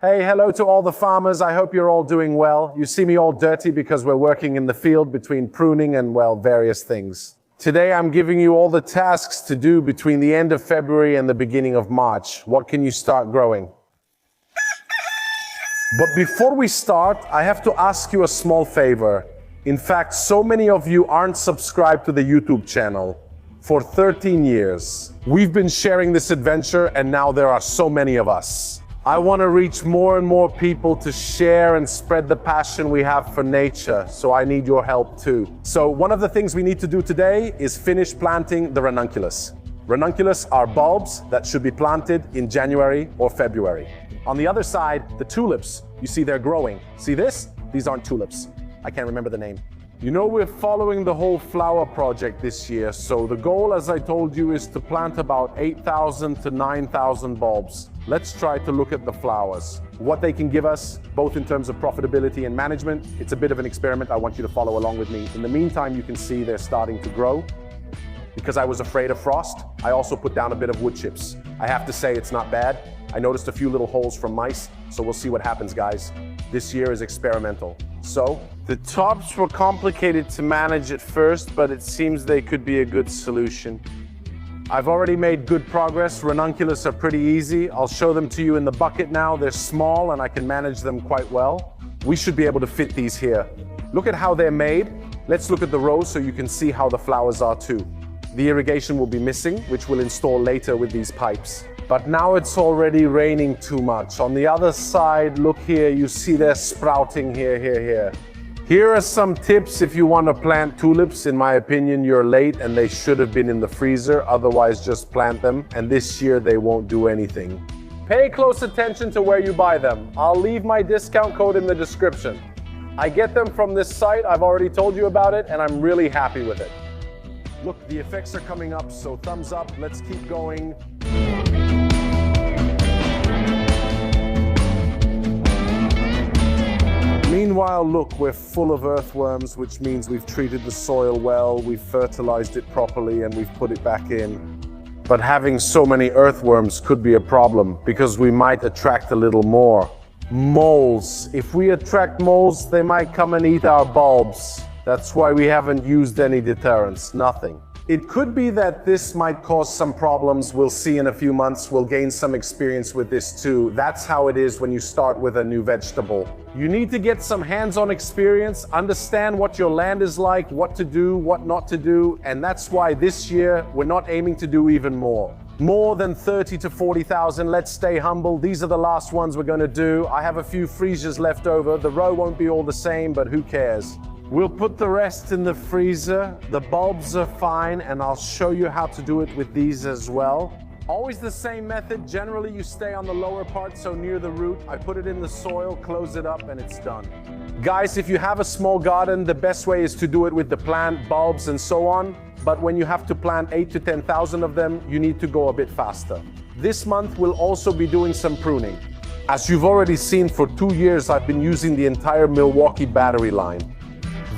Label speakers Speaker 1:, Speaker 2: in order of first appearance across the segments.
Speaker 1: Hey, hello to all the farmers. I hope you're all doing well. You see me all dirty because we're working in the field between pruning and, well, various things. Today I'm giving you all the tasks to do between the end of February and the beginning of March. What can you start growing? But before we start, I have to ask you a small favor. In fact, so many of you aren't subscribed to the YouTube channel. For 13 years, we've been sharing this adventure, and now there are so many of us. I want to reach more and more people to share and spread the passion we have for nature, so I need your help too. So one of the things we need to do today is finish planting the ranunculus. Ranunculus are bulbs that should be planted in January or February. On the other side, the tulips, you see they're growing. See this? These aren't tulips. I can't remember the name. You know, we're following the whole flower project this year, so the goal, as I told you, is to plant about 8,000 to 9,000 bulbs. Let's try to look at the flowers, what they can give us, both in terms of profitability and management. It's a bit of an experiment. I want you to follow along with me. In the meantime, you can see they're starting to grow. Because I was afraid of frost, I also put down a bit of wood chips. I have to say it's not bad. I noticed a few little holes from mice, so we'll see what happens, guys. This year is experimental. So, the tops were complicated to manage at first, but it seems they could be a good solution. I've already made good progress. Ranunculus are pretty easy. I'll show them to you in the bucket now. They're small and I can manage them quite well. We should be able to fit these here. Look at how they're made. Let's look at the rows so you can see how the flowers are too. The irrigation will be missing, which we'll install later with these pipes. But now it's already raining too much. On the other side, look here, you see they're sprouting here. Here are some tips if you want to plant tulips. In my opinion, you're late and they should have been in the freezer. Otherwise, just plant them. And this year, they won't do anything. Pay close attention to where you buy them. I'll leave my discount code in the description. I get them from this site. I've already told you about it, and I'm really happy with it. Look, the effects are coming up, so thumbs up. Let's keep going. Meanwhile, look, we're full of earthworms, which means we've treated the soil well, we've fertilized it properly, and we've put it back in. But having so many earthworms could be a problem, because we might attract a little more. Moles. If we attract moles, they might come and eat our bulbs. That's why we haven't used any deterrents, nothing. It could be that this might cause some problems. We'll see in a few months. We'll gain some experience with this too. That's how it is when you start with a new vegetable. You need to get some hands-on experience, understand what your land is like, what to do, what not to do. And that's why this year, we're not aiming to do even more. More than 30 to 40,000. Let's stay humble. These are the last ones we're going to do. I have a few freezers left over. The row won't be all the same, but who cares? We'll put the rest in the freezer. The bulbs are fine, and I'll show you how to do it with these as well. Always the same method. Generally, you stay on the lower part, so near the root. I put it in the soil, close it up, and it's done. Guys, if you have a small garden, the best way is to do it with the plant, bulbs, and so on. But when you have to plant 8 to 10,000 of them, you need to go a bit faster. This month, we'll also be doing some pruning. As you've already seen, for 2 years, I've been using the entire Milwaukee battery line.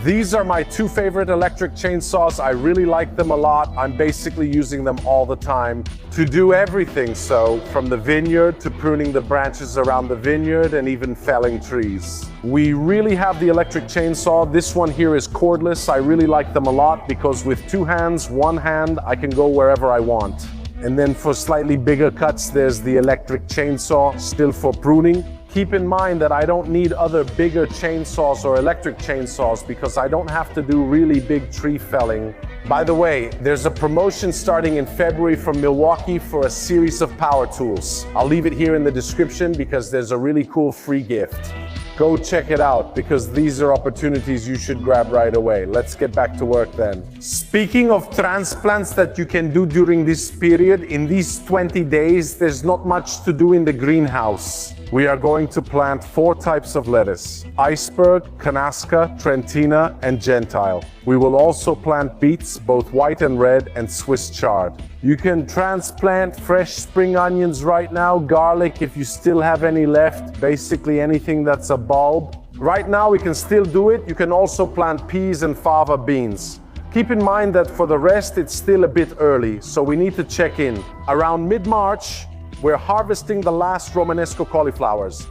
Speaker 1: These are my two favorite electric chainsaws. I really like them a lot. I'm basically using them all the time to do everything. So from the vineyard to pruning the branches around the vineyard and even felling trees. We really have the electric chainsaw. This one here is cordless. I really like them a lot because with two hands, one hand, I can go wherever I want. And then for slightly bigger cuts, there's the electric chainsaw, still for pruning. Keep in mind that I don't need other bigger chainsaws or electric chainsaws because I don't have to do really big tree felling. By the way, there's a promotion starting in February from Milwaukee for a series of power tools. I'll leave it here in the description because there's a really cool free gift. Go check it out because these are opportunities you should grab right away. Let's get back to work then. Speaking of transplants that you can do during this period, in these 20 days, there's not much to do in the greenhouse. We are going to plant 4 types of lettuce: iceberg, Kanaska, Trentina, and Gentile. We will also plant beets, both white and red, and Swiss chard. You can transplant fresh spring onions right now, garlic if you still have any left, basically anything that's a bulb. Right now we can still do it. You can also plant peas and fava beans. Keep in mind that for the rest it's still a bit early, so we need to check in. Around mid-March, we're harvesting the last Romanesco cauliflowers.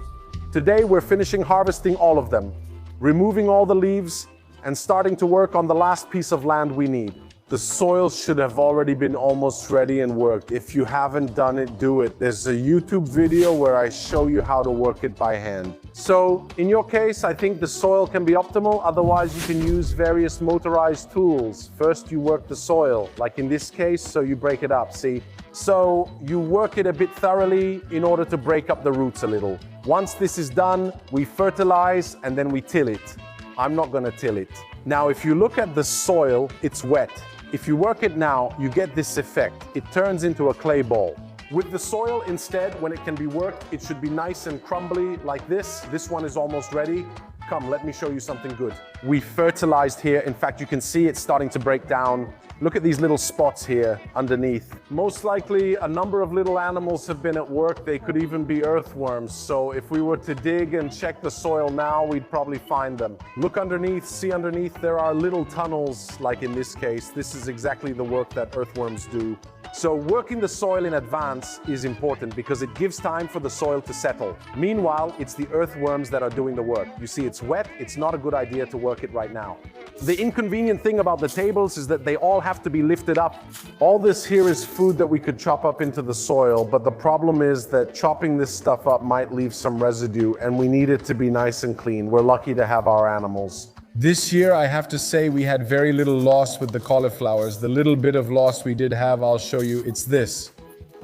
Speaker 1: Today we're finishing harvesting all of them, removing all the leaves and starting to work on the last piece of land we need. The soil should have already been almost ready and worked. If you haven't done it, do it. There's a YouTube video where I show you how to work it by hand. So in your case, I think the soil can be optimal. Otherwise, you can use various motorized tools. First, you work the soil, like in this case, so you break it up, see? So you work it a bit thoroughly in order to break up the roots a little. Once this is done, we fertilize and then we till it. I'm not gonna till it. Now, if you look at the soil, it's wet. If you work it now, you get this effect. It turns into a clay ball. With the soil instead, when it can be worked, it should be nice and crumbly like this. This one is almost ready. Come, let me show you something good. We fertilized here. In fact, you can see it's starting to break down. Look at these little spots here underneath. Most likely a number of little animals have been at work. They could even be earthworms. So if we were to dig and check the soil now, we'd probably find them. Look underneath, see underneath, there are little tunnels, like in this case. This is exactly the work that earthworms do. So working the soil in advance is important because it gives time for the soil to settle. Meanwhile, it's the earthworms that are doing the work. You see, it's wet. It's not a good idea to work it right now. The inconvenient thing about the tables is that they all have to be lifted up. All this here is food that we could chop up into the soil, but the problem is that chopping this stuff up might leave some residue, and we need it to be nice and clean. We're lucky to have our animals. This year, I have to say, we had very little loss with the cauliflowers. The little bit of loss we did have, I'll show you, it's this.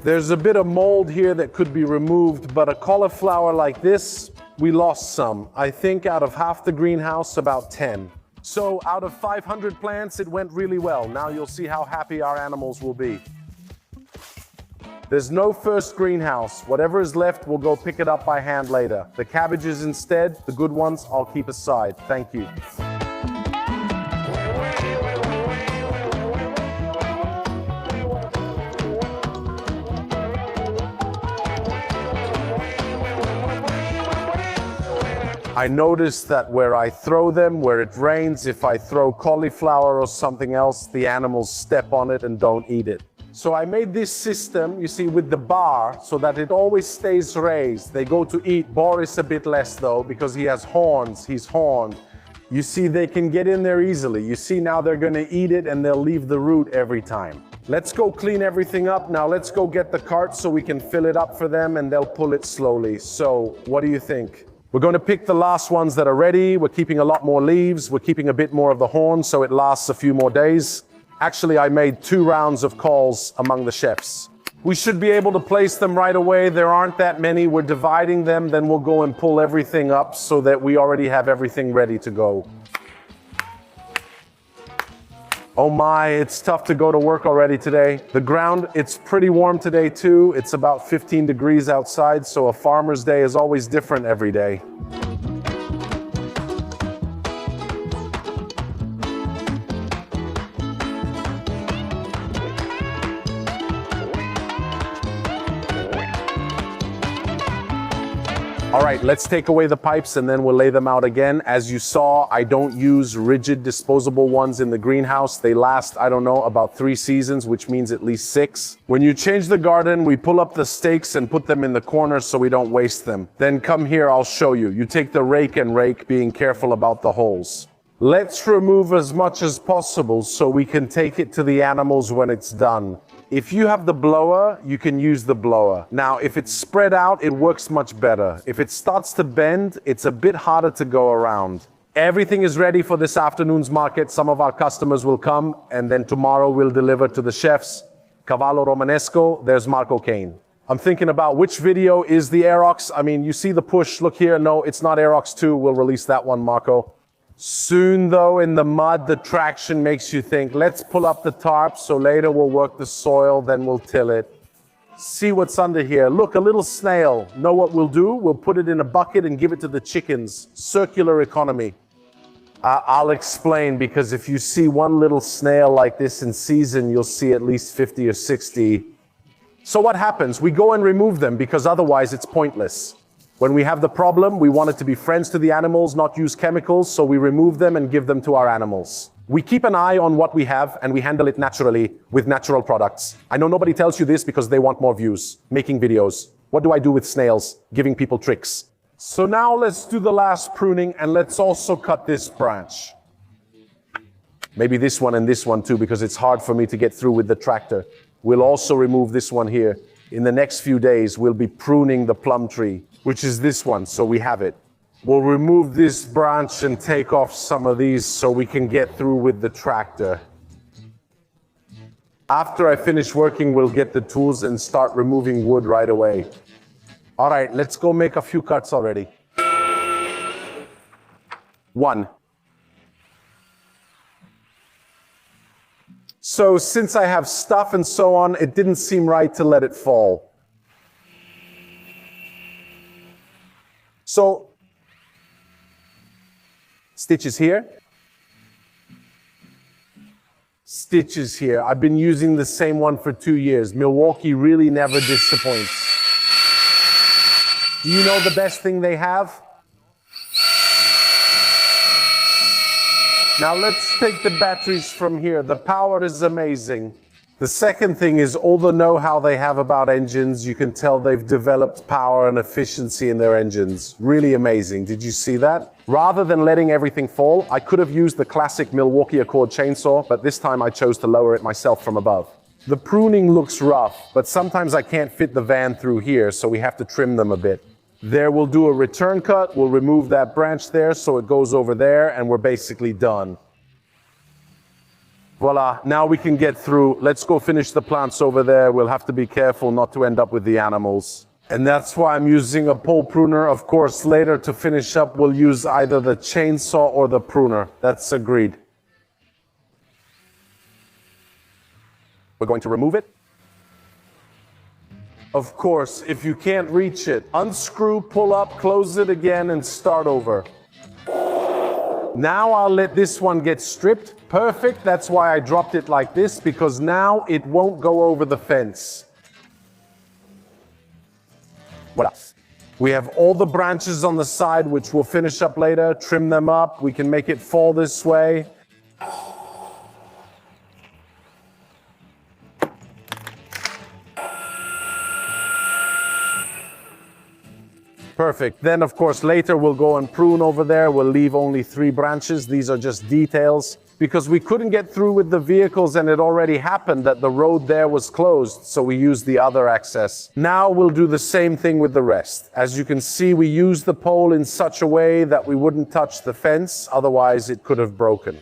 Speaker 1: There's a bit of mold here that could be removed, but a cauliflower like this, we lost some. I think out of half the greenhouse, about 10. So out of 500 plants, it went really well. Now you'll see how happy our animals will be. There's no first greenhouse. Whatever is left, we'll go pick it up by hand later. The cabbages instead, the good ones, I'll keep aside. Thank you. I noticed that where I throw them, where it rains, if I throw cauliflower or something else, the animals step on it and don't eat it. So I made this system, you see, with the bar, so that it always stays raised. They go to eat. Boris a bit less though, because he has horns, he's horned. You see, they can get in there easily. You see, now they're gonna eat it and they'll leave the root every time. Let's go clean everything up. Now let's go get the cart so we can fill it up for them and they'll pull it slowly. So what do you think? We're going to pick the last ones that are ready. We're keeping a lot more leaves. We're keeping a bit more of the horn so it lasts a few more days. Actually, I made 2 rounds of calls among the chefs. We should be able to place them right away. There aren't that many. We're dividing them. Then we'll go and pull everything up so that we already have everything ready to go. Oh my, it's tough to go to work already today. The ground, it's pretty warm today too. It's about 15 degrees outside, so a farmer's day is always different every day. All right, let's take away the pipes and then we'll lay them out again. As you saw, I don't use rigid disposable ones in the greenhouse. They last, I don't know, about 3 seasons, which means at least 6. When you change the garden, we pull up the stakes and put them in the corners so we don't waste them. Then come here, I'll show you. You take the rake and rake, being careful about the holes. Let's remove as much as possible so we can take it to the animals when it's done. If you have the blower, you can use the blower. Now, if it's spread out, it works much better. If it starts to bend, it's a bit harder to go around. Everything is ready for this afternoon's market. Some of our customers will come, and then tomorrow we'll deliver to the chefs. Cavallo Romanesco, there's Marco Kane. I'm thinking about which video is the Aerox. I mean, you see the push, look here. No, it's not Aerox 2. We'll release that one, Marco. Soon though, in the mud, the traction makes you think, let's pull up the tarp, so later we'll work the soil, then we'll till it. See what's under here. Look, a little snail. Know what we'll do? We'll put it in a bucket and give it to the chickens. Circular economy. I'll explain, because if you see one little snail like this in season, you'll see at least 50 or 60. So what happens? We go and remove them, because otherwise it's pointless. When we have the problem, we want it to be friends to the animals, not use chemicals, so we remove them and give them to our animals. We keep an eye on what we have and we handle it naturally with natural products. I know nobody tells you this because they want more views, making videos. What do I do with snails? Giving people tricks. So now let's do the last pruning, and let's also cut this branch. Maybe this one and this one too, because it's hard for me to get through with the tractor. We'll also remove this one here. In the next few days, we'll be pruning the plum tree, which is this one, so we have it. We'll remove this branch and take off some of these so we can get through with the tractor. After I finish working, we'll get the tools and start removing wood right away. All right, let's go make a few cuts already. 1. So since I have stuff and so on, it didn't seem right to let it fall. So, stitches here. Stitches here. I've been using the same one for 2 years. Milwaukee really never disappoints. Do you know the best thing they have? Now let's take the batteries from here. The power is amazing. The second thing is all the know-how they have about engines. You can tell they've developed power and efficiency in their engines. Really amazing. Did you see that? Rather than letting everything fall, I could have used the classic Milwaukee Accord chainsaw, but this time I chose to lower it myself from above. The pruning looks rough, but sometimes I can't fit the van through here, so we have to trim them a bit. There we'll do a return cut, we'll remove that branch there so it goes over there, and we're basically done. Voila, now we can get through. Let's go finish the plants over there. We'll have to be careful not to end up with the animals. And that's why I'm using a pole pruner. Of course, later to finish up, we'll use either the chainsaw or the pruner. That's agreed. We're going to remove it. Of course, if you can't reach it, unscrew, pull up, close it again, and start over. Now I'll let this one get stripped. Perfect, that's why I dropped it like this, because now it won't go over the fence. What else? We have all the branches on the side, which we'll finish up later, trim them up. We can make it fall this way. Perfect. Then, of course, later we'll go and prune over there. We'll leave only 3 branches. These are just details because we couldn't get through with the vehicles and it already happened that the road there was closed, so we used the other access. Now we'll do the same thing with the rest. As you can see, we used the pole in such a way that we wouldn't touch the fence, otherwise it could have broken.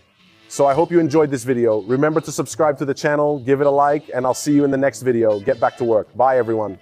Speaker 1: So I hope you enjoyed this video. Remember to subscribe to the channel, give it a like, and I'll see you in the next video. Get back to work. Bye, everyone.